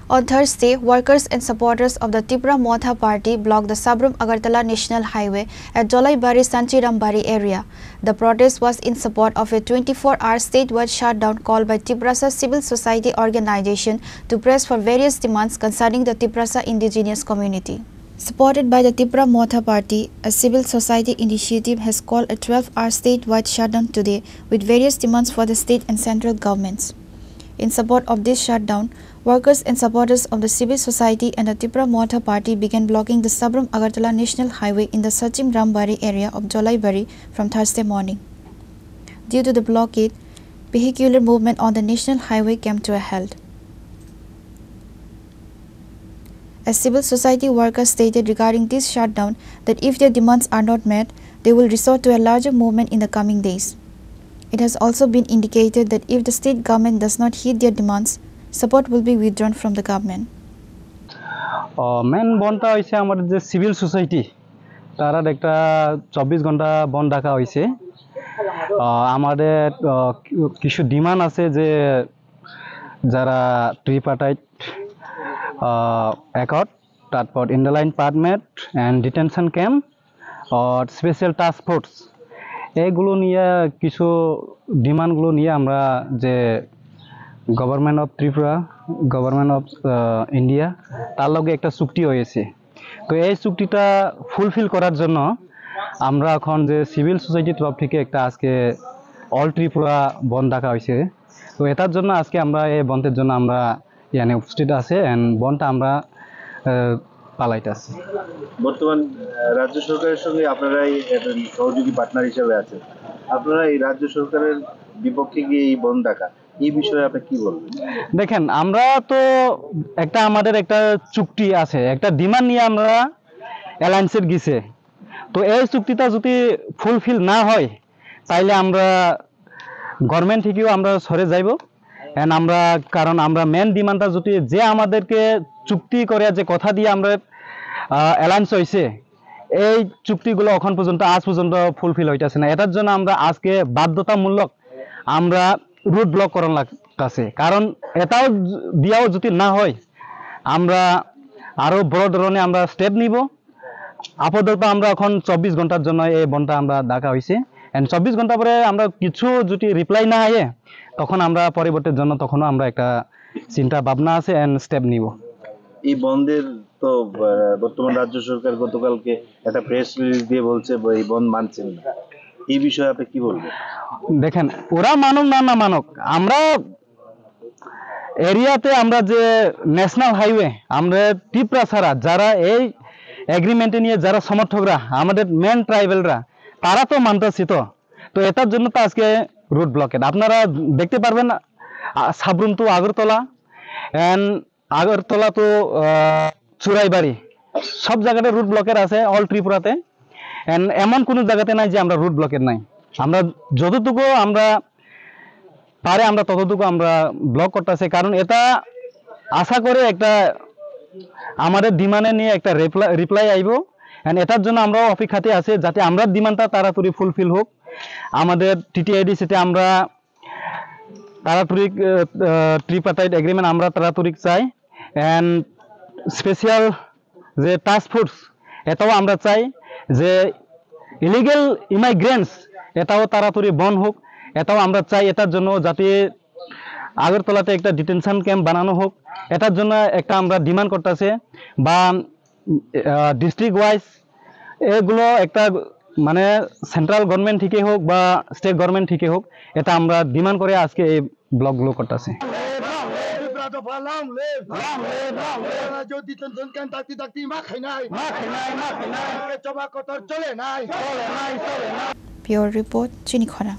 On Thursday, workers and supporters of the Tripura Motha Party blocked the Sabrum Agartala National Highway at Jolaibari Sanchirambari area. The protest was in support of a 24-hour statewide shutdown called by Tripurasa Civil Society Organization to press for various demands concerning the Tripurasa indigenous community. Supported by the Tripura Motha Party, a civil society initiative has called a 12-hour statewide shutdown today with various demands for the state and central governments. In support of this shutdown, workers and supporters of the civil society and the Tripura Motha Party began blocking the Sabrum Agartala National Highway in the Sanchirambari area of Jolaibari from Thursday morning. Due to the blockade, vehicular movement on the national highway came to a halt. As civil society workers stated regarding this shutdown that if their demands are not met, they will resort to a larger movement in the coming days. It has also been indicated that if the state government does not heed their demands, support will be withdrawn from the government. Main বনটা হইছে আমাদের যে civil society তারা একটা 24 ঘন্টা বন্ধ রাখা হইছে আমাদের কিছু ডিমান্ড আছে যে যারা ট্রিপার্টাইট অ্যাকর্ড তারপর inner line permit and detention camp আর স্পেশাল টাস্ক ফোর্স এগুলো নিয়ে কিছু ডিমান্ডগুলো নিয়ে আমরা যে government of Tripura government of India তার লগে একটা চুক্তি হয়েছে তো এই চুক্তিটা ফুলফিল করার জন্য আমরা এখন যে সিভিল সোসাইটির তরফ থেকে একটা আজকে অল ত্রিপুরা বন্ধ রাখা হয়েছে তো এটার জন্য আজকে আমরা এই বন্ধের জন্য আমরা এখানে উপস্থিত আছে এন্ড বন্ধটা আমরা পালাইতেছি বর্তমান রাজ্য সরকারের সঙ্গে আপনারাই সহযোগী পার্টনার হিসেবে আছেন আপনারা এই রাজ্য সরকারের বিপক্ষে গিয়ে এই বন্ধ রাখা এই বিষয়ে আপনি কি বলবেন দেখেন আমরা তো একটা আমাদের একটা চুক্তি আছে একটা ডিমান্ড নিয়ে আমরা অ্যালায়েন্সের গিয়েছে তো এই চুক্তিটা যদি ফুলফিল না হয় তাইলে আমরা গভর্নমেন্ট থেকেও আমরা সরে যাইব এন্ড আমরা কারণ আমরা মেন ডিমান্ডটা যদি যে আমাদেরকে চুক্তি করে যে কথা দিয়ে আমরা অ্যালায়েন্স হইছে এই চুক্তিগুলো এখন পর্যন্ত আজ পর্যন্ত ফুলফিল হইতাছে না এটার জন্য আমরা আজকে বাধ্যতামূলক আমরা রুট ব্লক করার লাগতেছে কারণ এটাও দিয়াও যদি না হয় আমরা আরো বড় ধরনের আমরা স্টেপ নিব আপাতত আমরা এখন 24 ঘন্টার জন্য এই বন্ধটা আমরা ডাকা হইছে এন্ড 24 ঘন্টা পরে আমরা কিছু যদি রিপ্লাই না আয়ে তখন আমরা পরবর্তীর জন্য তখনও আমরা একটা চিন্তা ভাবনা আছে এন্ড স্টেপ নিব এই বন্ধের তো বর্তমান রাজ্য সরকার গতকালকে একটা প্রেস রিলিজ দিয়ে বলছে এই বন্ধ মানছেন না এই বিষয়ে আপনি কি বলবেন দেখেন ওরা মানুক না মানুক আমরা এরিয়াতে আমরা যে ন্যাশনাল হাইওয়ে আমরা ত্রিপুরা ছাড়া যারা এই এগ্রিমেন্টে নিয়ে যারা সমর্থকরা আমাদের মেন ট্রাইবেলরা তারা তো মানতেছি তো এটার জন্য তো আজকে রুট ব্লকেড আপনারা দেখতে পারবেন সাবরুম টু আগরতলা এন্ড আগরতলা তো চুরাইবাড়ি সব জায়গাতে রুট ব্লকের আছে অল ত্রিপুরাতে এন্ড এমন কোনো জায়গাতে নাই যে আমরা রুট ব্লকের নাই আমরা যতটুকু আমরা পারে আমরা ততটুকু আমরা ব্লক করতেছি কারণ এটা আশা করে একটা আমাদের ডিমান্ডে নিয়ে একটা রিপ্লাই আইব এন্ড এটার জন্য আমরা অপেক্ষাতে আছি যাতে আমরা ডিমান্ডটা তাড়াতাড়ি ফুলফিল হোক আমাদের টিটিআইডি সেটা আমরা তাড়াতাড়ি ট্রিপার্টাইট এগ্রিমেন্ট আমরা তাড়াতাড়ি চাই এন্ড স্পেশাল যে টাস্ক ফোর্স এটাও আমরা চাই যে ইলিগেল ইমাইগ্রেন্টস এটাও তাড়াতাড়ি বন্ধ হোক এটাও আমরা চাই এটার জন্য যাতে আগরতলাতে একটা ডিটেনশন ক্যাম্প বানানো হোক এটার জন্য একটা আমরা ডিমান্ড করতেছে বা ডিস্ট্রিক্ট ওয়াইজ এগুলো একটা মানে সেন্ট্রাল গভর্নমেন্ট থেকে হোক বা স্টেট গভর্নমেন্ট থেকে হোক এটা আমরা ডিমান্ড করে আজকে এই ব্লকগুলো করতেছি Pure report, Chinikhora.